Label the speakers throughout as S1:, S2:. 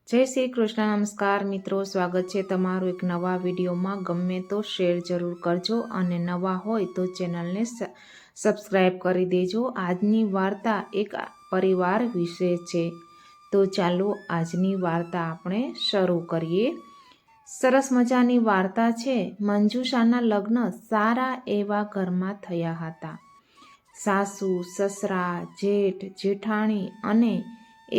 S1: જય શ્રી કૃષ્ણ. નમસ્કાર મિત્રો, સ્વાગત છે તમારું એક નવા વિડીયોમાં. ગમે તો શેર જરૂર કરજો અને નવા હોય તો ચેનલને સબસ્ક્રાઈબ કરી દેજો. આજની વાર્તા એક પરિવાર વિશે છે, તો ચાલો આજની વાર્તા આપણે શરૂ કરીએ. સરસ મજાની વાર્તા છે. મંજુષાના લગ્ન સારા એવા ઘરમાં થયા હતા. સાસુ, સસરા, જેઠ, જેઠાણી અને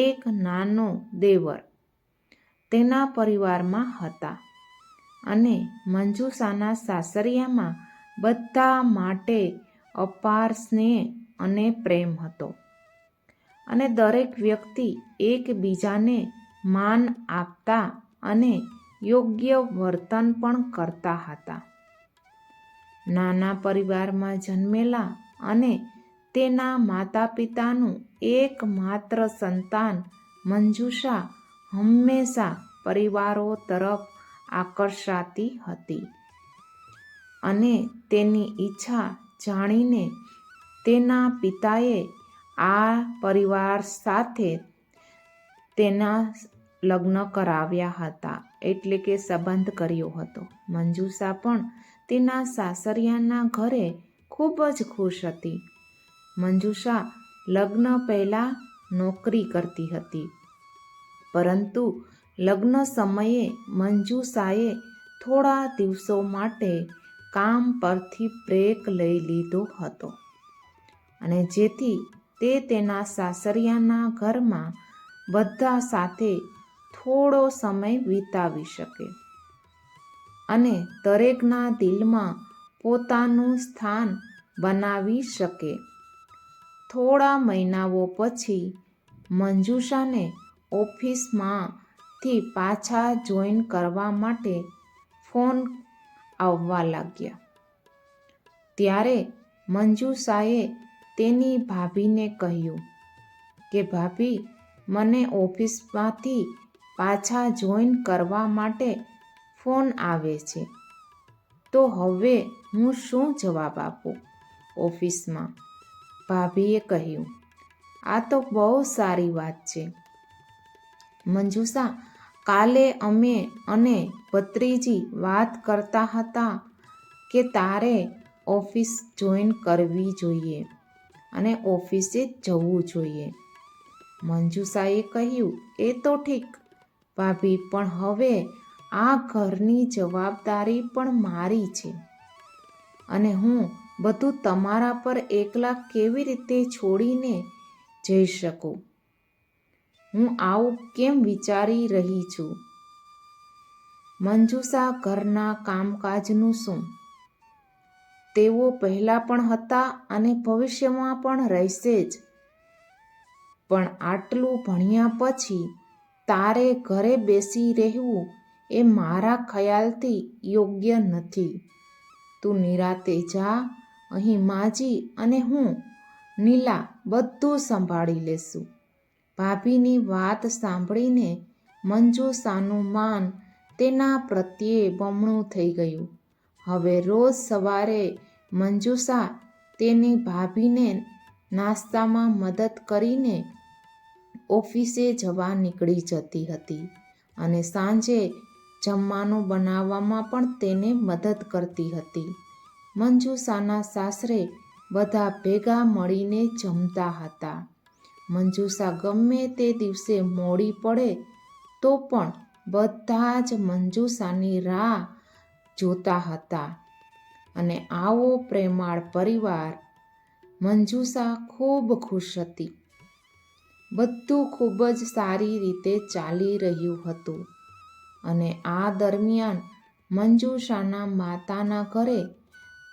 S1: એક નાનો દેવર તેના પરિવારમાં હતા. અને મંજુષાના સાસરિયામાં બધા માટે અપાર સ્નેહ અને પ્રેમ હતો. અને દરેક વ્યક્તિ એકબીજાને માન આપતા અને યોગ્ય વર્તન પણ કરતા હતા. નાના પરિવારમાં જન્મેલા અને તેના માતા પિતાનું એકમાત્ર સંતાન મંજુષા હંમેશા પરિવારો તરફ આકર્ષાતી હતી. અને તેની ઈચ્છા જાણીને તેના પિતાએ આ પરિવાર સાથે તેના લગ્ન કરાવ્યા હતા, એટલે કે સંબંધ કર્યો હતો. મંજુષા પણ તેના સાસરિયાના ઘરે ખૂબ જ ખુશ હતી. મંજુષા લગ્ન પહેલાં નોકરી કરતી હતી, પરંતુ લગ્ન સમયે મંજુષાએ થોડા દિવસો માટે કામ પરથી બ્રેક લઈ લીધો હતો, અને જેથી તે તેના સાસરિયાના ઘરમાં બધા સાથે થોડો સમય વિતાવી શકે અને દરેકના દિલમાં પોતાનું સ્થાન બનાવી શકે. થોડા મહિનાઓ પછી મંજુષાને ઓફિસમાંથી પાછા જોઈન કરવા માટે ફોન આવવા લાગ્યા. ત્યારે મંજુષાએ તેની ભાભીને કહ્યું કે ભાભી, મને ઓફિસમાંથી પાછા જોઈન કરવા માટે ફોન આવે છે, તો હવે હું શું જવાબ આપું? ઓફિસમાં ભાભીએ કહ્યું, આ તો બહુ સારી વાત છે મંજુષા. કાલે અમે અને ભત્રીજી વાત કરતા હતા કે તારે ઓફિસ જોઈન કરવી જોઈએ અને ઓફિસે જવું જોઈએ. મંજુષાએ કહ્યું, એ તો ઠીક ભાભી, પણ હવે આ ઘરની જવાબદારી પણ મારી છે અને હું બધું તમારા પર એકલા કેવી રીતે છોડીને જઈ શકું? હું આવું કેમ વિચારી રહી છું? મંજુષા, ઘરના કામકાજનું શું? તેઓ પહેલાં પણ હતા અને ભવિષ્યમાં પણ રહેશે જ. પણ આટલું ભણ્યા પછી તારે ઘરે બેસી રહેવું એ મારા ખ્યાલથી યોગ્ય નથી. તું નિરાંતે જા, અહીં માજી અને હું, નીલા બધું સંભાળી લેશું. ભાભીની વાત સાંભળીને મંજુષાનું માન તેના પ્રત્યે બમણું થઈ ગયું. હવે રોજ સવારે મંજુષા તેની ભાભીને નાસ્તામાં મદદ કરીને ઓફિસે જવા નીકળી જતી હતી અને સાંજે જમવાનું બનાવવામાં પણ તેને મદદ કરતી હતી. મંજુષાના સાસરે બધા ભેગા મળીને જમતા હતા. મંજુષા ગમે તે દિવસે મોડી પડે તો પણ બધા જ મંજુષાની રાહ જોતા હતા. અને આવો પ્રેમાળ પરિવાર. મંજુષા ખૂબ ખુશ હતી. બધું ખૂબ જ સારી રીતે ચાલી રહ્યું હતું. અને આ દરમિયાન મંજુષાના માતાના ઘરે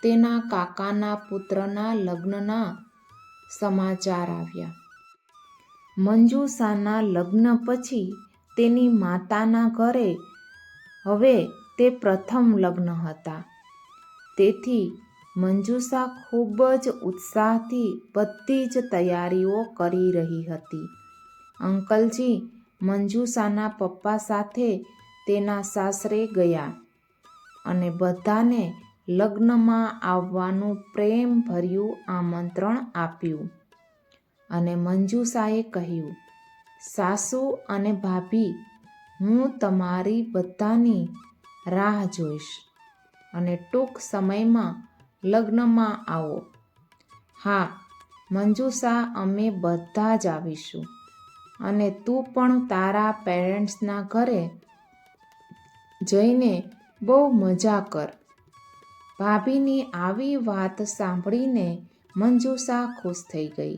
S1: તેના કાકાના પુત્રના લગ્નના સમાચાર આવ્યા. મંજુષાના લગ્ન પછી તેની માતાના ઘરે હવે તે પ્રથમ લગ્ન હતા. તેથી મંજુષા ખૂબ જ ઉત્સાહથી બધી જ તૈયારીઓ કરી રહી હતી. અંકલજી મંજુષાના પપ્પા સાથે તેના સાસરે ગયા અને બધાને લગ્નમાં આવવાનું પ્રેમભર્યું આમંત્રણ આપ્યું. અને મંજુષાએ કહ્યું, સાસુ અને ભાભી, હું તમારી બધાની રાહ જોઈશ અને ટૂંક સમયમાં લગ્નમાં આવો. હા મંજુષા, અમે બધા જ આવીશું અને તું પણ તારા પેરેન્ટ્સના ઘરે જઈને બહુ મજા કર. ભાભીની આવી વાત સાંભળીને મંજુષા ખુશ થઈ ગઈ.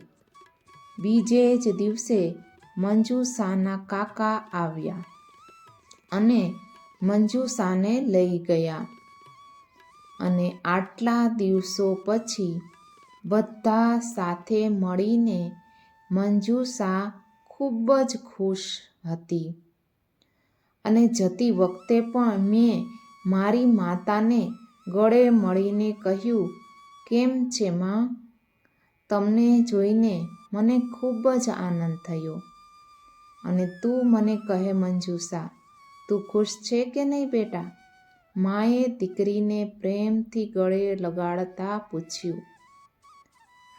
S1: બીજે જ દિવસે મંજુષાના કાકા આવ્યા અને મંજુષાને લઈ ગયા અને આટલા દિવસો પછી બધા સાથે મળીને મંજુષા ખૂબ જ ખુશ હતી. અને જતી વખતે પણ મેં મારી માતાને ગળે મળીને કહ્યું, કેમ છે માં? તમને જોઈને મને ખૂબ જ આનંદ થયો. અને તું મને કહે મંજુષા, તું ખુશ છે કે નહીં બેટા? માએ દીકરીને પ્રેમથી ગળે લગાડતા પૂછ્યું.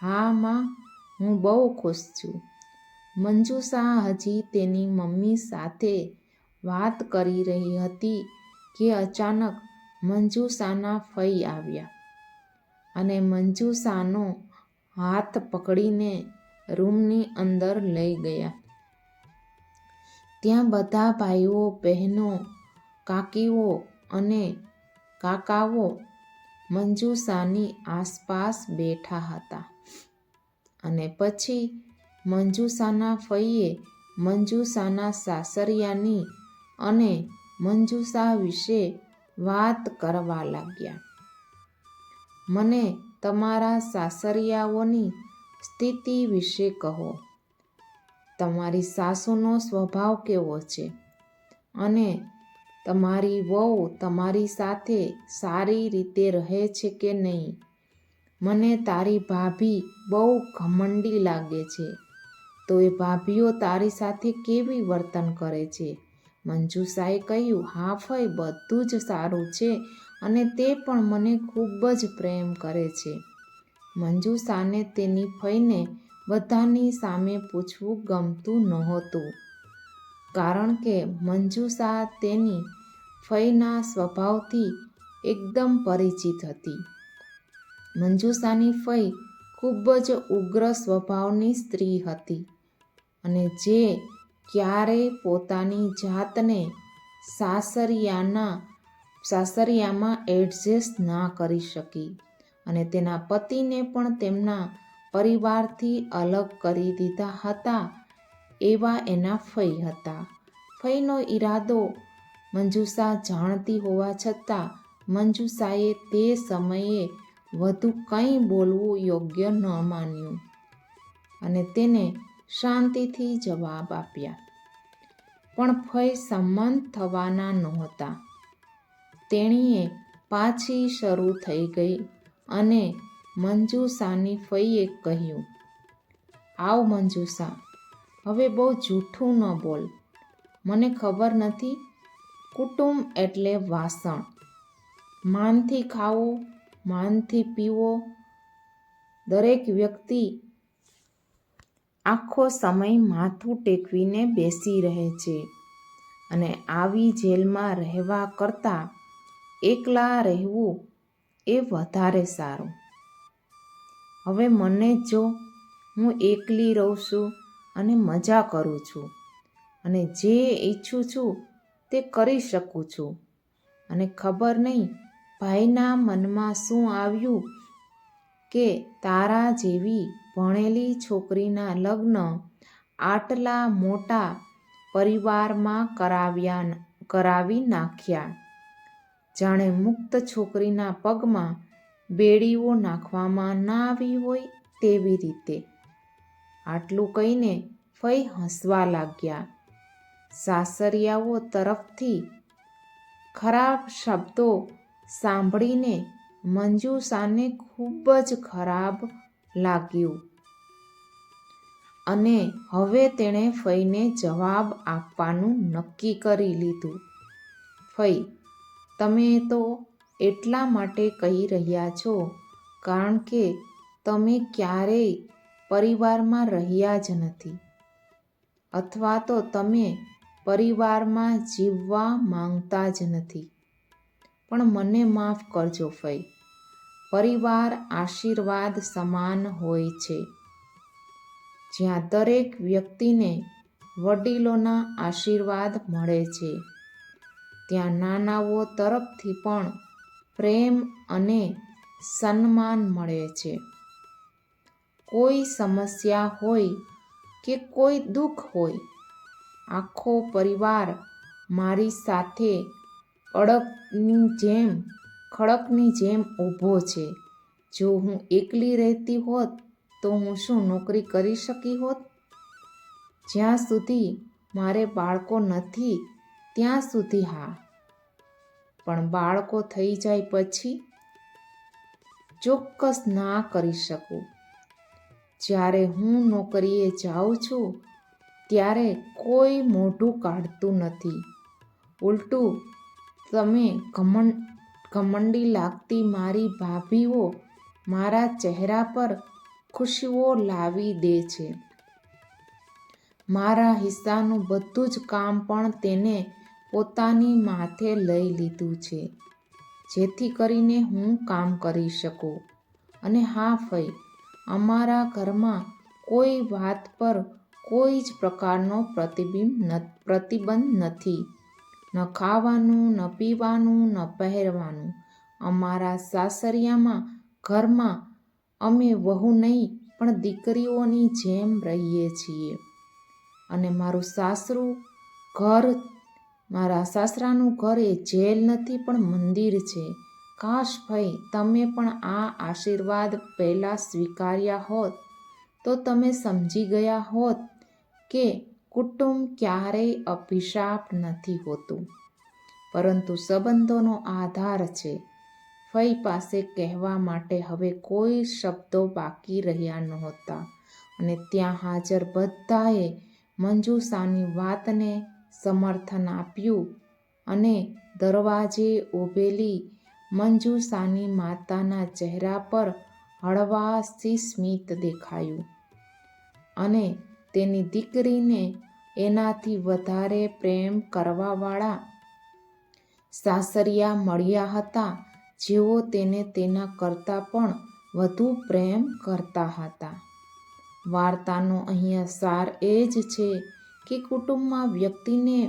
S1: હા માં, હું બહુ ખુશ છું. મંજુષા હજી તેની મમ્મી સાથે વાત કરી રહી હતી કે અચાનક મંજુષાના ફઈ આવ્યા અને મંજુષાનો હાથ પકડીને રૂમની અંદર લઈ ગયા. ત્યાં બધા ભાઈઓ, બહેનો, કાકીઓ અને કાકાઓ મંજુષાની આસપાસ બેઠા હતા. અને પછી મંજુષાના ફઈએ મંજુષાના સાસરિયાની અને મંજુષા વિશે વાત કરવા લાગ્યા. મને તમારા સાસરિયાઓની સ્થિતિ વિશે કહો. તમારી સાસુનો સ્વભાવ કેવો છે? અને તમારી વહુ તમારી સાથે સારી રીતે રહે છે કે નહીં? મને તારી ભાભી બહુ ઘમંડી લાગે છે, તો એ ભાભીઓ તારી સાથે કેવી વર્તન કરે છે? મંજુષાએ કહ્યું, હા ફઈ, બધું જ સારું છે અને તે પણ મને ખૂબ જ પ્રેમ કરે છે. મંજુષાને તેની ફઈને બધાની સામે પૂછવું ગમતું નહોતું, કારણ કે મંજુષા તેની ફઈના સ્વભાવથી એકદમ પરિચિત હતી. મંજુષાની ફઈ ખૂબ જ ઉગ્ર સ્વભાવની સ્ત્રી હતી અને જે ક્યારેય પોતાની જાતને સાસરિયામાં એડજસ્ટ ના કરી શકી અને તેના પતિને પણ તેમના પરિવારથી અલગ કરી દીધા હતા. એવા એના ફઈ હતા. ફઈનો ઈરાદો મંજુષા જાણતી હોવા છતાં મંજુષાએ તે સમયે વધુ કંઈ બોલવું યોગ્ય ન માન્યું અને તેને શાંતિથી જવાબ આપ્યા. પણ ફઈ સંમત થવાના નહોતા. તેણીએ પાછી શરૂ થઈ ગઈ અને મંજુષાની ફઈએ કહ્યું, આવ મંજુષા, હવે બહુ જૂઠું ન બોલ. મને ખબર નથી, કુટુંબ એટલે વાસણ. માનથી ખાવો, માનથી પીવો. દરેક વ્યક્તિ આખો સમય માથું ટેકવીને બેસી રહે છે અને આવી જેલમાં રહેવા કરતાં એકલા રહેવું એ વધારે સારું. હવે મને જો, હું એકલી રહું છું અને મજા કરું છું અને જે ઈચ્છું છું તે કરી શકું છું. અને ખબર નહીં ભાઈના મનમાં શું આવ્યું કે તારા જેવી ભણેલી છોકરીના લગ્ન આટલા મોટા પરિવારમાં કરાવી નાખ્યા, જાણે મુક્ત છોકરીના પગમાં બેડીઓ નાખવામાં ના આવી હોય તેવી રીતે. આટલું કહીને ફઈ હસવા લાગ્યા. સાસરિયાઓ તરફથી ખરાબ શબ્દો સાંભળીને મંજુષાને ખૂબ જ ખરાબ લાગ્યું અને હવે તેણે ફઈને જવાબ આપવાનું નક્કી કરી લીધું. ફઈ, તમે તો એટલા માટે કહી રહ્યા છો કારણ કે તમે ક્યારેય પરિવારમાં રહ્યા જ નથી, અથવા તો તમે પરિવારમાં જીવવા માંગતા જ નથી. પણ મને માફ કરજો ફઈ, પરિવાર આશીર્વાદ સમાન હોય છે. જ્યાં દરેક વ્યક્તિને વડીલોના આશીર્વાદ મળે છે, ત્યાં નાનાઓ તરફથી પણ પ્રેમ અને સન્માન મળે છે. કોઈ સમસ્યા હોય કે કોઈ દુઃખ હોય, આખો પરિવાર મારી સાથે ખડકની જેમ ઊભો છે. જો હું એકલી રહેતી હોત તો હું શું નોકરી કરી શકી હોત? જ્યાં સુધી મારે બાળકો નથી ત્યાં સુધી હા, પણ બાળકો થઈ જાય પછી ચોક્કસ ના કરી શકું. જ્યારે હું નોકરીએ જાઉં છું ત્યારે કોઈ મોઢું કાઢતું નથી. ઉલટું તમે ઘમંડી લાગતી મારી ભાભીઓ મારા ચહેરા પર ખુશીઓ લાવી દે છે. મારા હિસ્સાનું બધું જ કામ પણ તેને પોતાની માથે લઈ લીધું છે, જેથી કરીને હું કામ કરી શકું. અને હા ફઈ, અમારા ઘરમાં કોઈ વાત પર કોઈ જ પ્રકારનો પ્રતિબંધ નથી. ન ખાવાનું, ન પીવાનું, ન પહેરવાનું. અમારા સાસરિયામાં ઘરમાં અમે વહુ નહીં પણ દીકરીઓની જેમ રહીએ છીએ. અને મારા સાસરાનું ઘર એ જેલ નથી પણ મંદિર છે. કાશ ભાઈ તમે પણ આ આશીર્વાદ પહેલાં સ્વીકાર્યા હોત તો તમે સમજી ગયા હોત કે કુટુંબ ક્યારેય અભિશાપ નથી હોતું, પરંતુ સંબંધોનો આધાર છે. ફઈ પાસે કહેવા માટે હવે કોઈ શબ્દો બાકી રહ્યા નહોતા અને ત્યાં હાજર બધાએ મંજુષાની વાતને સમર્થન આપ્યું અને દરવાજે ઊભેલી મંજુષાની માતાના ચહેરા પર હળવાશથી સ્મિત દેખાયું અને તેની દીકરીને એનાથી વધારે પ્રેમ કરવાવાળા સાસરિયા મળ્યા હતા, જેઓ તેને તેના કરતાં પણ વધુ પ્રેમ કરતા હતા. વાર્તાનો અહીંયા સાર એ જ છે કે કુટુંબમાં વ્યક્તિને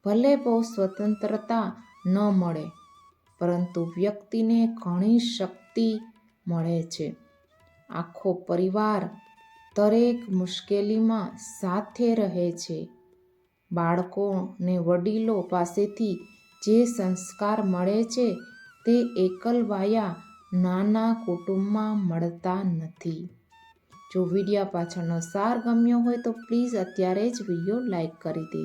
S1: ભલે બહુ સ્વતંત્રતા ન મળે, પરંતુ વ્યક્તિને ઘણી શક્તિ મળે છે. આખો પરિવાર દરેક મુશ્કેલીમાં સાથે રહે છે. બાળકોને વડીલો પાસેથી જે સંસ્કાર મળે છે તે એકલવાયા નાના કુટુંબમાં મળતા નથી. જો વિડીયો પાછળનો સાર ગમ્યો હોય તો પ્લીઝ અત્યારે જ વિડીયો લાઈક કરી દે.